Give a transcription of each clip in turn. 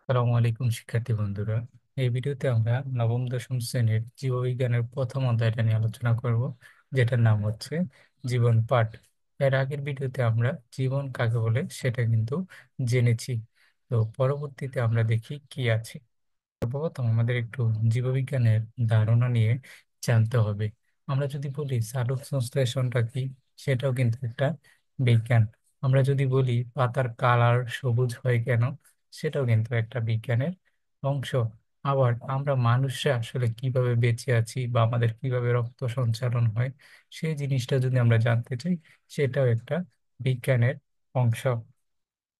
আসসালামু আলাইকুম শিক্ষার্থী বন্ধুরা। এই ভিডিওতে আমরা নবম দশম শ্রেণীর জীববিজ্ঞানের প্রথম অধ্যায়টা নিয়ে আলোচনা করব, যেটার নাম হচ্ছে জীবন পাঠ। এর আগের ভিডিওতে আমরা জীবন কাকে বলে সেটা কিন্তু জেনেছি। তো পরবর্তীতে আমরা দেখি কি আছে। সর্বপ্রথম আমাদের একটু জীববিজ্ঞানের ধারণা নিয়ে জানতে হবে। আমরা যদি বলি সালোক সংশ্লেষণটা কি, সেটাও কিন্তু একটা বিজ্ঞান। আমরা যদি বলি পাতার কালার সবুজ হয় কেন, সেটাও কিন্তু একটা বিজ্ঞানের অংশ। আবার আমরা মানুষরা আসলে কিভাবে বেঁচে আছি বা আমাদের কিভাবে রক্ত সঞ্চালন হয়, সেই জিনিসটা যদি আমরা জানতে চাই, সেটাও একটা বিজ্ঞানের অংশ।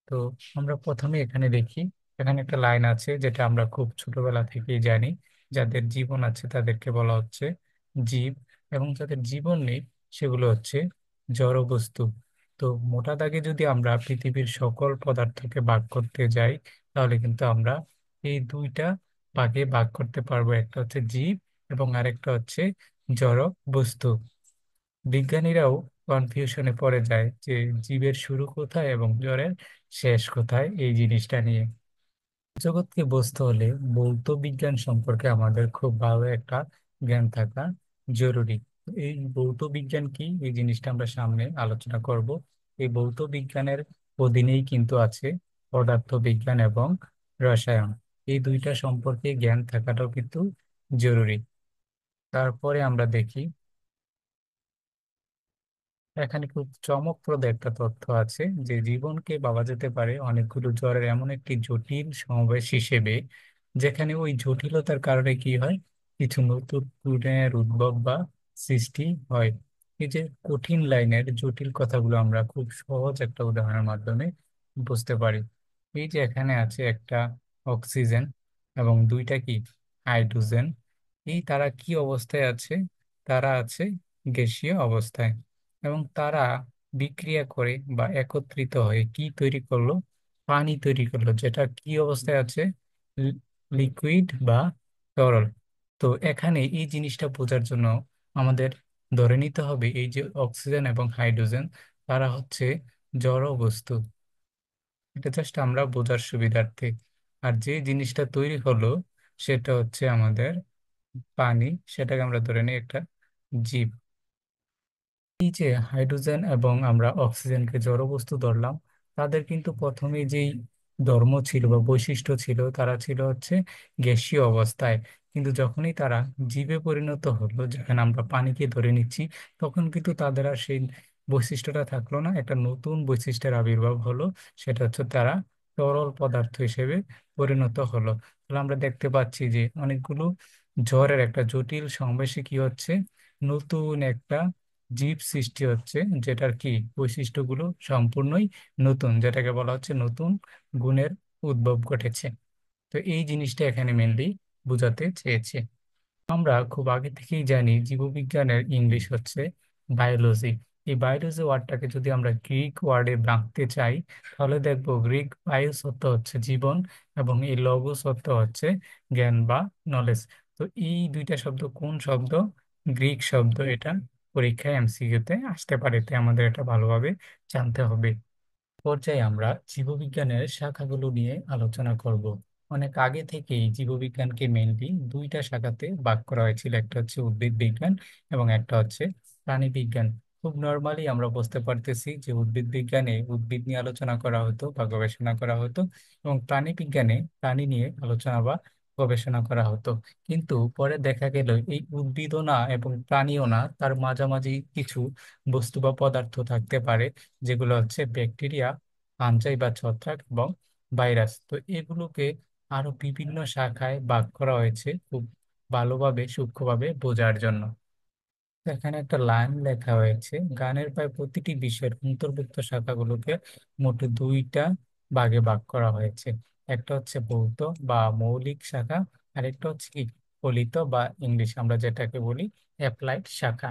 তো আমরা প্রথমে এখানে দেখি, এখানে একটা লাইন আছে যেটা আমরা খুব ছোটবেলা থেকেই জানি। যাদের জীবন আছে তাদেরকে বলা হচ্ছে জীব, এবং যাদের জীবন নেই সেগুলো হচ্ছে জড় বস্তু। তো মোটা দাগে যদি আমরা পৃথিবীর সকল পদার্থকে ভাগ করতে যাই, তাহলে কিন্তু আমরা এই দুইটা ভাগে ভাগ করতে পারবো। একটা হচ্ছে জীব এবং আরেকটা হচ্ছে জড় বস্তু। বিজ্ঞানীরাও কনফিউশনে পড়ে যায় যে জীবের শুরু কোথায় এবং জড়ের শেষ কোথায়, এই জিনিসটা নিয়ে। জগৎকে বুঝতে হলে ভৌত বিজ্ঞান সম্পর্কে আমাদের খুব ভালো একটা জ্ঞান থাকা জরুরি। এই ভৌত বিজ্ঞান কি, এই জিনিসটা আমরা সামনে আলোচনা করব। এই ভৌত বিজ্ঞানের অধীনেই কিন্তু আছে পদার্থ বিজ্ঞান এবং রসায়ন। এই দুইটা সম্পর্কে জ্ঞান থাকাটাও কিন্তু জরুরি। তারপরে আমরা দেখি, এখানে খুব চমকপ্রদ একটা তথ্য আছে যে জীবনকে ভাবা যেতে পারে অনেকগুলো জ্বরের এমন একটি জটিল সমাবেশ হিসেবে, যেখানে ওই জটিলতার কারণে কি হয়, কিছু নতুন গুণের উদ্ভব বা সৃষ্টি হয়। এই যে কঠিন লাইনের জটিল কথাগুলো আমরা খুব সহজ একটা উদাহরণের মাধ্যমে বুঝতে পারি। এই যে এখানে আছে একটা অক্সিজেন এবং দুইটা কি হাইড্রোজেন। এই তারা কি অবস্থায় আছে? তারা আছে গ্যাসীয় অবস্থায়, এবং তারা বিক্রিয়া করে বা একত্রিত হয়ে কি তৈরি করলো? পানি তৈরি করলো, যেটা কি অবস্থায় আছে? লিকুইড বা তরল। তো এখানে এই জিনিসটা বোঝার জন্য আমাদের ধরে নিতে হবে এই যে অক্সিজেন এবং হাইড্রোজেন, তারা হচ্ছে জড় বস্তু। এটা জাস্ট আমরা বোঝার সুবিধার্থে। আর যে জিনিসটা তৈরি হলো সেটা হচ্ছে আমাদের পানি, সেটাকে আমরা ধরে নিই একটা জীব। এই যে হাইড্রোজেন এবং আমরা অক্সিজেনকে জড়বস্তু ধরলাম, তাদের কিন্তু প্রথমে যেই ধর্ম ছিল বা বৈশিষ্ট্য ছিল, তারা ছিল হচ্ছে গ্যাসীয় অবস্থায়। কিন্তু যখনই তারা জীবে পরিণত হলো, যেখানে আমরা পানিকে ধরে নিচ্ছি, তখন কিন্তু তাদের আর সেই বৈশিষ্ট্যটা থাকলো না, একটা নতুন বৈশিষ্ট্যের আবির্ভাব হলো। সেটা হচ্ছে তারা তরল পদার্থ হিসেবে পরিণত হলো। তাহলে আমরা দেখতে পাচ্ছি যে অনেকগুলো ঝড়ের একটা জটিল সমাবেশে কি হচ্ছে, নতুন একটা জীব সৃষ্টি হচ্ছে, যেটার কি বৈশিষ্ট্যগুলো সম্পূর্ণই নতুন, যেটাকে বলা হচ্ছে নতুন গুণের উদ্ভব ঘটেছে। তো এই জিনিসটা এখানে মেনলি বোঝাতে চেয়েছে। আমরা খুব আগে থেকেই জানি জীববিজ্ঞানের ইংলিশ হচ্ছে বায়োলজি। এই বায়োলজি ওয়ার্ডটাকে যদি আমরা গ্রিক ওয়ার্ডে ভাঙতে চাই, তাহলে দেখবো গ্রিক বায়োস অর্থ হচ্ছে জীবন, এবং এই লগোস অর্থ হচ্ছে জ্ঞান বা নলেজ। তো এই দুইটা শব্দ কোন শব্দ? গ্রিক শব্দ। এটা পরীক্ষায় এমসিকিউতে আসতে পারে, তাই আমাদের এটা ভালোভাবে জানতে হবে। পর্যায়ে আমরা জীববিজ্ঞানের শাখাগুলো নিয়ে আলোচনা করব। অনেক আগে থেকেই জীববিজ্ঞানকে মেইনলি দুইটা শাখাতে ভাগ করা হয়েছিল, একটা হচ্ছে উদ্ভিদ বিজ্ঞান এবং একটা হচ্ছে প্রাণী বিজ্ঞান। খুব নর্মালি আমরা বুঝতে পারতেছি যে উদ্ভিদ বিজ্ঞানে উদ্ভিদ নিয়ে আলোচনা করা হতো বা গবেষণা করা হতো, এবং প্রাণী বিজ্ঞানে প্রাণী নিয়ে আলোচনা বা গবেষণা করা হতো। কিন্তু পরে দেখা গেল এই উদ্ভিদও না এবং প্রাণীও না, তার মাঝামাঝি কিছু বস্তু বা পদার্থ থাকতে পারে, যেগুলো হচ্ছে ব্যাকটেরিয়া, ফাঞ্জাই বা ছত্রাক এবং ভাইরাস। তো এগুলোকে আরো বিভিন্ন শাখায় ভাগ করা হয়েছে খুব ভালোভাবে সূক্ষ্মভাবে বোঝার জন্য। তো এখানে একটা লাইন লেখা হয়েছে, গানের প্রায় প্রতিটি বিষয়ের অন্তর্ভুক্ত শাখাগুলোকে মোট দুইটা ভাগে ভাগ করা হয়েছে। একটা হচ্ছে ভৌত বা মৌলিক শাখা, আর একটা হচ্ছে কি ফলিত বা ইংলিশ আমরা যেটাকে বলি অ্যাপ্লাইড শাখা।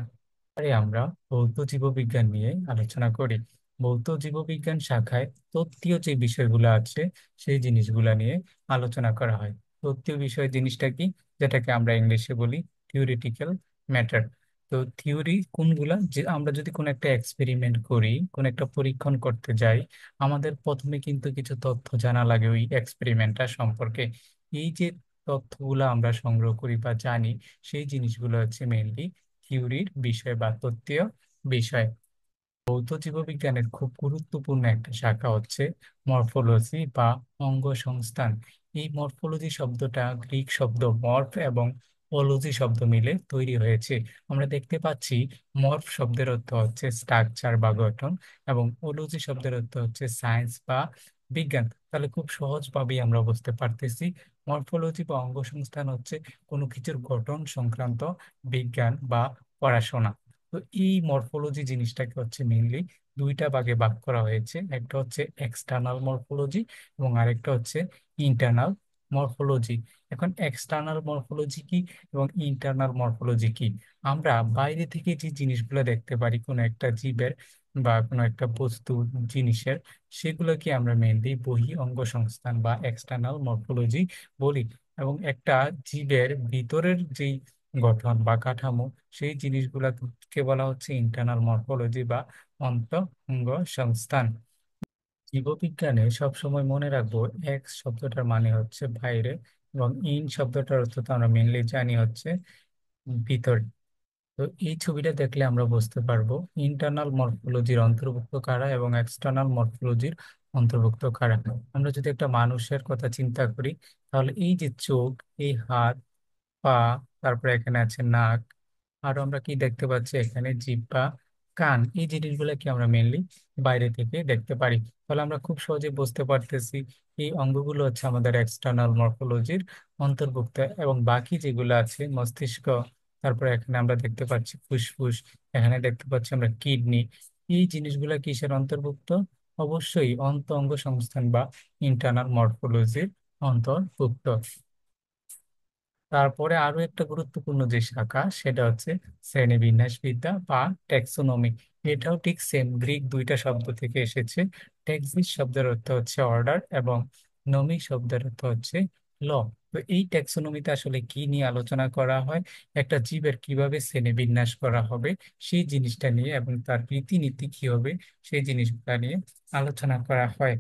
আরে আমরা ভৌত জীববিজ্ঞান নিয়ে আলোচনা করি। ভৌত জীববিজ্ঞান শাখায় তত্ত্বীয় যে বিষয়গুলো আছে, সেই জিনিসগুলো নিয়ে আলোচনা করা হয়। তত্ত্বীয় বিষয় জিনিসটা কি, যেটাকে আমরা ইংলিশে বলি থিওরিটিক্যাল ম্যাটার। তো তো থিওরি কোনগুলা, যে আমরা যদি কোনো একটা এক্সপেরিমেন্ট করি, কোন একটা পরীক্ষণ করতে যাই, আমাদের প্রথমে কিন্তু কিছু তথ্য জানা লাগে ওই এক্সপেরিমেন্টটা সম্পর্কে। এই যে তথ্যগুলো আমরা সংগ্রহ করি বা জানি, সেই জিনিসগুলো হচ্ছে মেইনলি থিওরির বিষয় বা তত্ত্বীয় বিষয়। ভৌত জীববিজ্ঞানের খুব গুরুত্বপূর্ণ একটা শাখা হচ্ছে মরফোলজি বা অঙ্গ সংস্থান। এই মরফোলজি শব্দটা গ্রিক শব্দ মর্ফ এবং ওলজি শব্দ মিলে তৈরি হয়েছে। আমরা দেখতে পাচ্ছি মর্ফ শব্দের অর্থ হচ্ছে স্ট্রাকচার বা গঠন, এবং ওলজি শব্দের অর্থ হচ্ছে সায়েন্স বা বিজ্ঞান। তাহলে খুব সহজভাবেই আমরা বুঝতে পারতেছি মরফোলজি বা অঙ্গ সংস্থান হচ্ছে কোনো কিছুর গঠন সংক্রান্ত বিজ্ঞান বা পড়াশোনা। তো এই মরফোলজি জিনিসটাকে হচ্ছে মেইনলি দুইটা ভাগে ভাগ করা হয়েছে। একটা হচ্ছে এক্সটার্নাল মরফোলজি এবং আরেকটা হচ্ছে ইন্টারনাল মরফোলজি। এখন এক্সটার্নাল মরফোলজি কি এবং ইন্টারনাল মরফোলজি কি? আমরা বাইরে থেকে যে জিনিসগুলো দেখতে পারি কোনো একটা জীবের বা কোনো একটা বস্তু জিনিসের, সেগুলোকে আমরা মেইনলি বহি অঙ্গ সংস্থান বা এক্সটার্নাল মরফোলজি বলি। এবং একটা জীবের ভিতরের যেই গঠন বা কাঠামো, সেই জিনিসগুলোকে বলা হচ্ছে ইন্টারনাল মরফোলজি বা অঙ্গ সংস্থান। জীববিজ্ঞানে সবসময় মনে রাখবো এক্স শব্দটার মানে হচ্ছে বাইরে, এবং ইন শব্দটার অর্থ তো আমরা মেনলি জানি হচ্ছে ভিতর। তো এই ছবিটা দেখলে আমরা বুঝতে পারবো ইন্টারনাল মরফোলজির অন্তর্ভুক্ত কারা এবং এক্সটার্নাল মরফোলজির অন্তর্ভুক্ত কারা। আমরা যদি একটা মানুষের কথা চিন্তা করি, তাহলে এই যে চোখ, এই হাত, পা, তারপরে এখানে আছে নাক, আর আমরা কি দেখতে পাচ্ছি এখানে জিহ্বা, কান, এই জিনিসগুলো কি আমরা মেনলি বাইরে থেকে দেখতে পারি। তাহলে আমরা খুব সহজে বুঝতে পারতেছি এই অঙ্গগুলো হচ্ছে আমাদের এক্সটার্নাল মরফোলজির অন্তর্ভুক্ত। এবং বাকি যেগুলো আছে মস্তিষ্ক, তারপরে এখানে আমরা দেখতে পাচ্ছি ফুসফুস, এখানে দেখতে পাচ্ছি আমরা কিডনি, এই জিনিসগুলো কিসের অন্তর্ভুক্ত? অবশ্যই অঙ্গ সংস্থান বা ইন্টারনাল মরফোলজির অন্তর্ভুক্ত। তারপরে আরো একটা গুরুত্বপূর্ণ যে শাখা, সেটা হচ্ছে শ্রেণীবিন্যাসবিদ্যা বা ট্যাক্সোনমি। এটাও ঠিক সেম, গ্রিক দুইটা শব্দ থেকে এসেছে। ট্যাক্সিস শব্দের অর্থ হচ্ছে অর্ডার এবং নমি শব্দের অর্থ হচ্ছে ল। তো এই ট্যাক্সোনমিতে আসলে কি নিয়ে আলোচনা করা হয়? একটা জীবের কিভাবে শ্রেণীবিন্যাস করা হবে সেই জিনিসটা নিয়ে, এবং তার রীতিনীতি কি হবে সেই জিনিসগুলো নিয়ে আলোচনা করা হয়।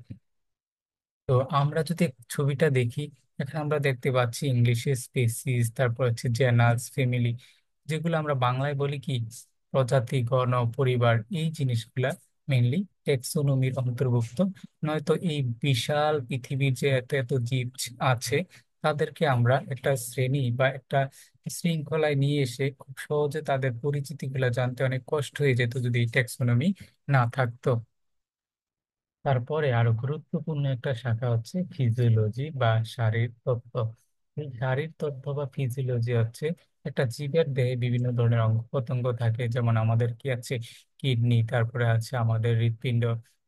তো আমরা যদি ছবিটা দেখি, এখানে আমরা দেখতে পাচ্ছি ইংলিশে স্পেসিস, তারপর হচ্ছে জেনাস, ফ্যামিলি, যেগুলো আমরা বাংলায় বলি কি প্রজাতি, গণ, পরিবার, এই জিনিসগুলা মেইনলি টেক্সোনমির অন্তর্ভুক্ত। নয়তো এই বিশাল পৃথিবীর যে এত এত জীব আছে, তাদেরকে আমরা একটা শ্রেণী বা একটা শৃঙ্খলায় নিয়ে এসে খুব সহজে তাদের পরিচিতিগুলো জানতে অনেক কষ্ট হয়ে যেত যদি এই টেক্সোনমি না থাকতো। তারপরে আরো গুরুত্বপূর্ণ একটা শাখা হচ্ছে ফিজিওলজি বা শারীর তত্ত্ব। এই শারীর তত্ত্ব বা ফিজিওলজি হচ্ছে একটা জীবের দেহে বিভিন্ন ধরনের অঙ্গ প্রত্যঙ্গ থাকে, যেমন আমাদের কি আছে কিডনি, তারপরে আছে আমাদের হৃৎপিণ্ড।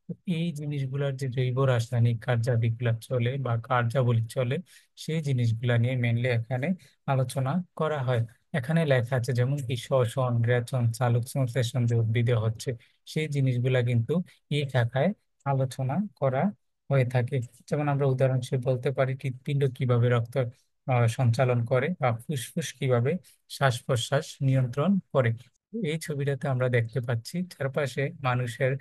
তো এই জিনিসগুলোর যে জৈব রাসায়নিক কার্যাবলীগুলো চলে বা কার্যাবলী চলে, সেই জিনিসগুলা নিয়ে মেনলি এখানে আলোচনা করা হয়। এখানে লেখা আছে যেমন কি শ্বসন, রেচন, চালক সংশ্লেষণ যে উদ্ভিদে হচ্ছে, সেই জিনিসগুলা কিন্তু এই শাখায় আলোচনা করা হয়ে থাকে। যেমন আমরা উদাহরণস্বরূপ বলতে পারি হৃৎপিণ্ড কিভাবে রক্ত সঞ্চালন করে, বা ফুসফুস কিভাবে শ্বাস প্রশ্বাস নিয়ন্ত্রণ করে। এই ছবিটাতে আমরা দেখতে পাচ্ছি চারপাশে মানুষের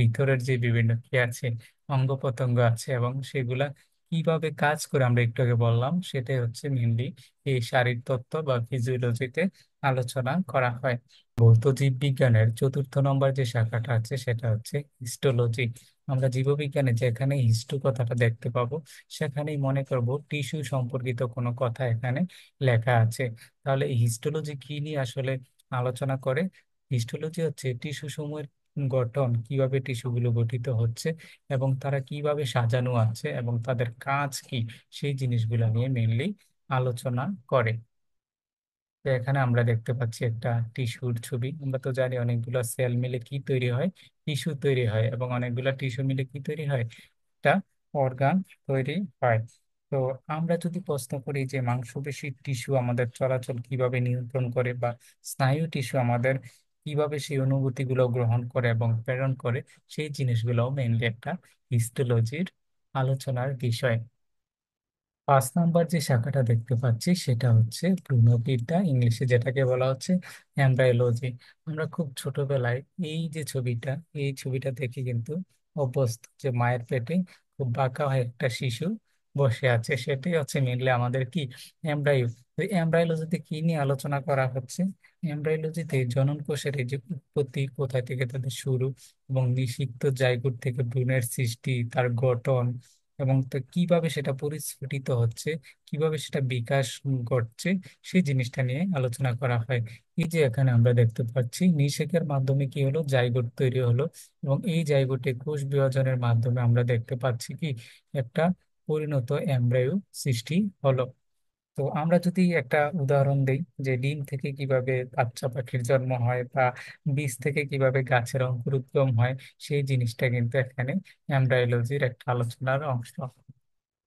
ভিতরের যে বিভিন্ন কি আছে, অঙ্গ প্রত্যঙ্গ আছে, এবং সেগুলা কিভাবে কাজ করে আমরা একটু আগে বললাম, সেটাই হচ্ছে মেনলি এই শারীর তত্ত্ব বা ফিজিওলজিতে আলোচনা করা হয়। ভৌত জীববিজ্ঞানের চতুর্থ নম্বর যে শাখাটা আছে সেটা হচ্ছে হিস্টোলজি। আমরা জীববিজ্ঞানে যেখানে হিস্টো কথাটা দেখতে পাবো, সেখানেই মনে করব টিস্যু সম্পর্কিত কোনো কথা এখানে লেখা আছে। তাহলে এই হিস্টোলজি কি নিয়ে আসলে আলোচনা করে? হিস্টোলজি হচ্ছে টিস্যু সমূহের গঠন, কিভাবে টিস্যুগুলো গঠিত হচ্ছে এবং তারা কিভাবে সাজানো আছে এবং তাদের কাজ কি, সেই জিনিসগুলো নিয়ে মেইনলি আলোচনা করে। তো এখানে আমরা দেখতে পাচ্ছি একটা টিস্যুর ছবি। আমরা তো জানি অনেকগুলো সেল মিলে কি তৈরি হয়, টিস্যু তৈরি হয়, এবং অনেকগুলো টিস্যু মিলে কি তৈরি হয়, একটা অর্গান তৈরি হয়। তো আমরা যদি প্রশ্ন করি যে মাংসপেশির টিস্যু আমাদের চলাচল কিভাবে নিয়ন্ত্রণ করে, বা স্নায়ু টিস্যু আমাদের কিভাবে সেই অনুভূতিগুলো গ্রহণ করে এবং প্রেরণ করে, সেই জিনিসগুলো মেইনলি একটা হিস্টোলজির আলোচনার বিষয়। 5 নাম্বার যে শাখাটা দেখতে পাচ্ছি সেটা হচ্ছে ভ্রূণবিদ্যা, ইংলিশে যেটাকে বলা হচ্ছে এমব্রায়োলজি। আমরা খুব ছোটবেলায় এই যে ছবিটা, এই ছবিটা দেখে কিন্তু অভ্যস্ত যে মায়ের পেটে খুব বাঁকা হয়ে একটা শিশু বসে আছে, সেটাই হচ্ছে মেনলি আমাদের কি এমব্রায়ো। তো এমব্রায়োলজিতে কি নিয়ে আলোচনা করা হচ্ছে? এমব্রায়োলজিতে জনন কোষের এই যে উৎপত্তি, কোথা থেকে তাদের শুরু, এবং নিষিক্ত জাইগোট থেকে ভ্রূণের সৃষ্টি, তার গঠন, এবং তো কিভাবে সেটা পরিস্ফুটিত হচ্ছে, কিভাবে সেটা বিকাশ ঘটছে, সেই জিনিসটা নিয়ে আলোচনা করা হয়। এই যে এখানে আমরা দেখতে পাচ্ছি নিষেকের মাধ্যমে কি হলো, জাইগোট তৈরি হলো, এবং এই জাইগোটে কোষ বিভাজনের মাধ্যমে আমরা দেখতে পাচ্ছি কি একটা পরিণত এমব্রায়ো সৃষ্টি হলো। তো আমরা যদি একটা উদাহরণ দিই যে ডিম থেকে কিভাবে বাচ্চা পাখির জন্ম হয়, বা বীজ থেকে কিভাবে গাছের অঙ্কুরোদ্গম হয়, সেই জিনিসটা কিন্তু এখানে এমব্রায়োলজির একটা আলোচনার অংশ।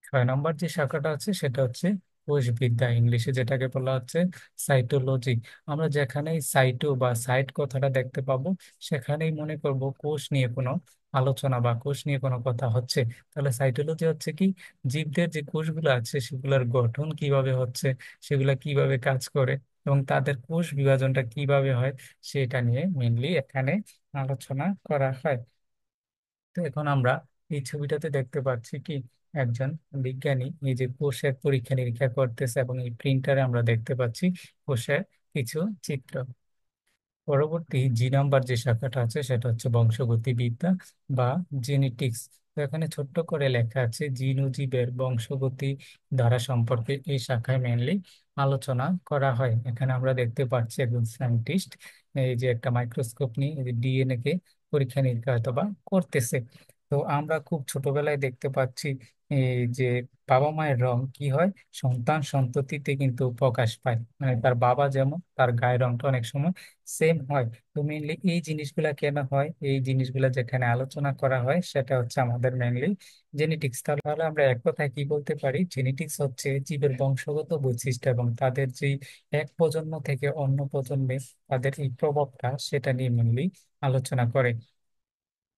6 নম্বর যে শাখাটা আছে সেটা হচ্ছে কোষবিদ্যা, ইংলিশে যেটাকে বলা হচ্ছে সাইটোলজি। আমরা যেখানেই সাইটো বা সাইট কথাটা দেখতে পাবো, সেখানেই মনে করব কোষ নিয়ে কোনো আলোচনা বা কোষ নিয়ে কোনো কথা হচ্ছে। তাহলে সাইটোলজি হচ্ছে কি, জীবদের যে কোষগুলো আছে সেগুলোর গঠন কিভাবে হচ্ছে, সেগুলা কিভাবে কাজ করে, এবং তাদের কোষ বিভাজনটা কিভাবে হয়, সেটা নিয়ে মেনলি এখানে আলোচনা করা হয়। তো এখন আমরা এই ছবিটাতে দেখতে পাচ্ছি কি একজন বিজ্ঞানী এই যে কোষের পরীক্ষা নিরীক্ষা করতেছে, এবং এই প্রিন্টারে আমরা দেখতে পাচ্ছি কোষের কিছু চিত্র। পরবর্তী জি নাম্বার যে শাখাটা আছে সেটা হচ্ছে বংশগতিবিদ্যা বা জেনেটিক্স। তো এখানে ছোট্ট করে লেখা আছে জিন ও জীবের বংশগতি ধারা সম্পর্কে এই শাখায় মেনলি আলোচনা করা হয়। এখানে আমরা দেখতে পাচ্ছি একজন সায়েন্টিস্ট এই যে একটা মাইক্রোস্কোপ নিয়ে ডিএনএ কে পরীক্ষা নিরীক্ষা হয়তো বা করতেছে। তো আমরা খুব ছোটবেলায় দেখতে পাচ্ছি এই যে বাবা মায়ের রং কি হয়, সন্তান সন্ততিতে কিন্তু প্রকাশ পায়, মানে তার বাবা যেমন তার গায়ের রংটা অনেক সময় সেম হয়। তো মেইনলি এই জিনিসগুলা কেন হয়, এই জিনিসগুলা যেখানে আলোচনা করা হয় সেটা হচ্ছে আমাদের মেইনলি জেনেটিক্স। তাহলে আমরা এক কথায় কি বলতে পারি, জেনেটিক্স হচ্ছে জীবের বংশগত বৈশিষ্ট্য এবং তাদের যেই এক প্রজন্ম থেকে অন্য প্রজন্মে তাদের এই প্রভাবটা, সেটা নিয়ে মেইনলি আলোচনা করে।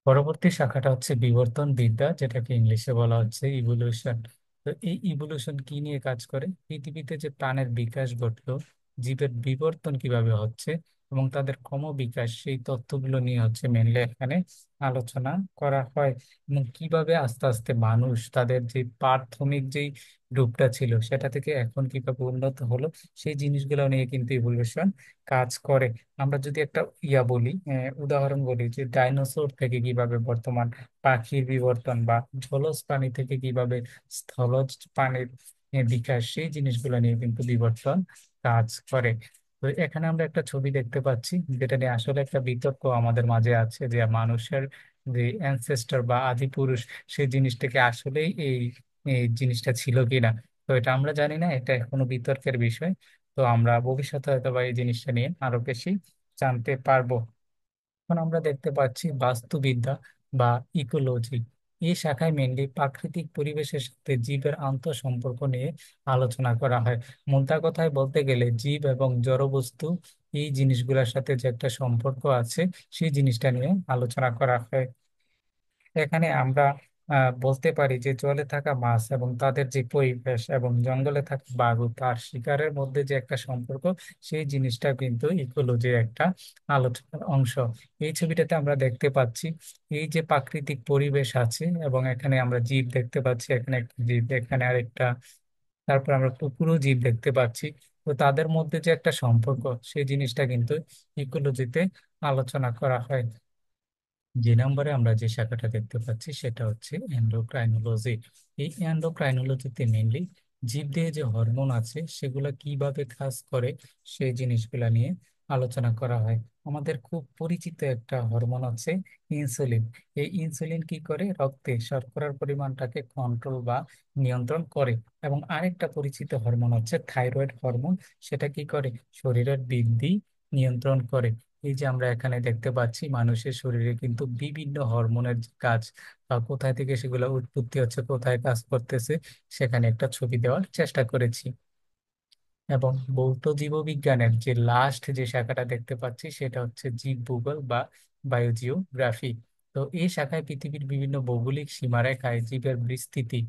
পরবর্তী শাখাটা হচ্ছে বিবর্তন বিদ্যা, যেটাকে ইংলিশে বলা হচ্ছে ইভলিউশন। তো এই ইভলিউশন কি নিয়ে কাজ করে, পৃথিবীতে যে প্রাণের বিকাশ ঘটলো, জীবের বিবর্তন কিভাবে হচ্ছে এবং তাদের ক্রমবিকাশ, সেই তথ্যগুলো নিয়ে হচ্ছে মেনলি এখানে আলোচনা করা হয়। এবং কিভাবে আস্তে আস্তে মানুষ তাদের যে প্রাথমিক যেই রূপটা ছিল সেটা থেকে এখন কিভাবে উন্নত হলো, সেই জিনিসগুলো নিয়ে কিন্তু ইভলিউশন কাজ করে। আমরা যদি একটা বলি, উদাহরণ বলি যে ডাইনোসর থেকে কিভাবে বর্তমান পাখির বিবর্তন, বা জলজ প্রাণী থেকে কিভাবে স্থলজ প্রাণীর বিকাশ, সেই জিনিসগুলো নিয়ে কিন্তু বিবর্তন কাজ করে। তো এখানে আমরা একটা ছবি দেখতে পাচ্ছি যেটা নিয়ে আসলে একটা বিতর্ক আমাদের মাঝে আছে, যে মানুষের যে অ্যানসেস্টর বা আদি পুরুষ, সেই জিনিসটাকে আসলেই এই এই জিনিসটা ছিল কিনা। তো এটা আমরা জানি না, এটা এখনো বিতর্কের বিষয়। তো আমরা ভবিষ্যতে হয়তো বা এই জিনিসটা নিয়ে আরো বেশি জানতে পারবো। এখন আমরা দেখতে পাচ্ছি বাস্তুবিদ্যা বা ইকোলজি। এই শাখায় মেনলি প্রাকৃতিক পরিবেশের সাথে জীবের আন্তঃসম্পর্ক নিয়ে আলোচনা করা হয়। মোদ্দা কথায় বলতে গেলে জীব এবং জড়বস্তু, এই জিনিসগুলোর সাথে যে একটা সম্পর্ক আছে, সেই জিনিসটা নিয়ে আলোচনা করা হয়। এখানে আমরা বলতে পারি যে জলে থাকা মাছ এবং তাদের যে পরিবেশ, এবং জঙ্গলে থাকা বাঘ ও তার শিকারের মধ্যে যে একটা সম্পর্ক, সেই জিনিসটা কিন্তু ইকোলজির একটা আলোচনার অংশ। এই ছবিটাতে আমরা দেখতে পাচ্ছি এই যে প্রাকৃতিক পরিবেশ আছে, এবং এখানে আমরা জীব দেখতে পাচ্ছি, এখানে একটা জীব, এখানে আরেকটা, তারপর আমরা পুরো জীব দেখতে পাচ্ছি। তো তাদের মধ্যে যে একটা সম্পর্ক, সেই জিনিসটা কিন্তু ইকোলজিতে আলোচনা করা হয়। যে নম্বরে আমরা যে শাখাটা দেখতে পাচ্ছি সেটা হচ্ছে এন্ডোক্রাইনোলজি। এই এন্ডোক্রাইনোলজিতে মেইনলি জীবদেহে যে হরমোন আছে সেগুলা কিভাবে কাজ করে, সেই জিনিসগুলা নিয়ে আলোচনা করা হয়। আমাদের খুব পরিচিত একটা হরমোন আছে ইনসুলিন। এই ইনসুলিন কি করে, রক্তে শর্করার পরিমাণটাকে কন্ট্রোল বা নিয়ন্ত্রণ করে। এবং আরেকটা পরিচিত হরমোন হচ্ছে থাইরয়েড হরমোন, সেটা কি করে, শরীরের বৃদ্ধি নিয়ন্ত্রণ করে। এই যে আমরা এখানে দেখতে পাচ্ছি মানুষের শরীরে কিন্তু বিভিন্ন হরমোনের যে কাজ, বা কোথায় থেকে সেগুলো উৎপত্তি হচ্ছে, কোথায় কাজ করতেছে, সেখানে একটা ছবি দেওয়ার চেষ্টা করেছি। এবং ভৌত জীববিজ্ঞানের যে লাস্ট যে শাখাটা দেখতে পাচ্ছি সেটা হচ্ছে জীবভূগোল বা বায়োজিওগ্রাফি। তো এই শাখায় পৃথিবীর বিভিন্ন ভৌগোলিক সীমারেখায় জীবের বিস্তৃতি,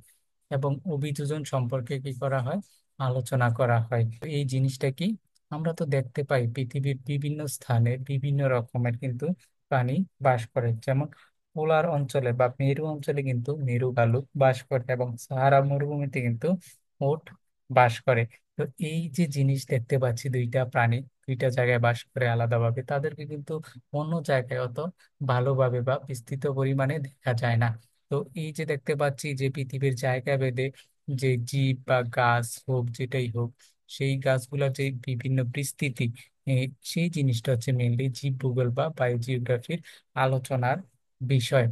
এবং অভিযোজন সম্পর্কে কি করা হয়, আলোচনা করা হয়। তো এই জিনিসটা কি, আমরা তো দেখতে পাই পৃথিবীর বিভিন্ন স্থানে বিভিন্ন রকমের কিন্তু প্রাণী বাস করে। যেমন পোলার অঞ্চলে বা মেরু অঞ্চলে কিন্তু মেরু ভালুক বাস করে, এবং সাহারা মরুভূমিতে কিন্তু উট বাস করে। তো এই যে জিনিস দেখতে পাচ্ছি, দুইটা প্রাণী দুইটা জায়গায় বাস করে আলাদাভাবে, তাদেরকে কিন্তু অন্য জায়গায় অত ভালোভাবে বা বিস্তৃত পরিমাণে দেখা যায় না। তো এই যে দেখতে পাচ্ছি যে পৃথিবীর জায়গা ভেদে যে জীব বা গাছ হোক যেটাই হোক, সেই গাছগুলোর যে বিভিন্ন বিস্তৃতি, সেই জিনিসটা হচ্ছে মেনলি জীবভূগোল বা বায়োজিওগ্রাফির আলোচনার বিষয়।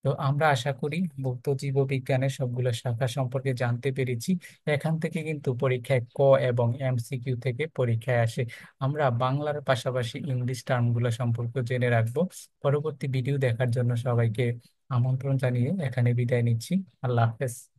তো আমরা আশা করি ভৌত জীববিজ্ঞানের সবগুলো শাখা সম্পর্কে জানতে পেরেছি। এখান থেকে কিন্তু পরীক্ষায় ক এবং এমসিকিউ থেকে পরীক্ষায় আসে। আমরা বাংলার পাশাপাশি ইংলিশ টার্মগুলো সম্পর্কে জেনে রাখবো। পরবর্তী ভিডিও দেখার জন্য সবাইকে আমন্ত্রণ জানিয়ে এখানে বিদায় নিচ্ছি। আল্লাহ হাফেজ।